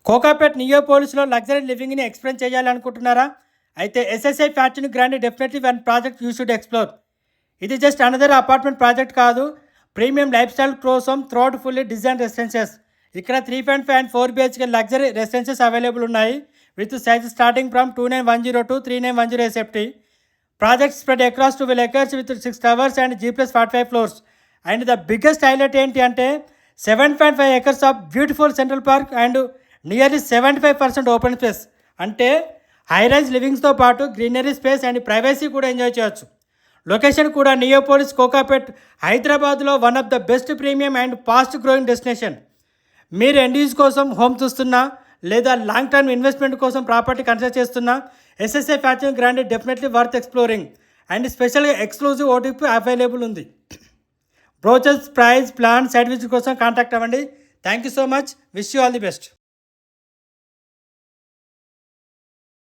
కోకాపేట్ నియోపోలిస్లో లగ్జరీ లివింగ్ని ఎక్స్ప్లెయిన్ చేయాలనుకుంటున్నారా? అయితే SSI factory grand definitely one project you should explore. ఇది జస్ట్ అనదర్ అపార్ట్మెంట్ ప్రాజెక్ట్ కాదు, ప్రీమియం లైఫ్ స్టైల్ కోసం థ్రోట్ ఫుల్లీ డిజైన్ రెసిడెన్సెస్. ఇక్కడ 3.5 and 4 BHK luxury residences available ఉన్నాయి with size starting from 2910 to 3910 SFT. Project spread across 12 acres with 6 towers and G+45 floors. And the biggest highlight ఏంటి అంటే 7.5 acres of beautiful central park and nearly 75% open space. అంటే high rise లివింగ్స్తో పాటు greenery space and privacy కూడా enjoy చేయొచ్చు. Location కూడా నియోపోలిస్ కోకాపేట్, హైదరాబాద్లో one of the best premium and fast growing destination. మీరు ఎండ్ యూజ్ కోసం హోమ్ చూస్తున్నా లేదా లాంగ్ టర్మ్ ఇన్వెస్ట్మెంట్ కోసం ప్రాపర్టీ కన్సిడర్ చేస్తున్నా, SSI factory grand definitely worth exploring. And స్పెషల్గా ఎక్స్క్లూజివ్ ఓటీపీ అవైలబుల్ ఉంది. Brochures, price, plan, site visit కోసం contact అవ్వండి. Thank you so much. Wish you all the best.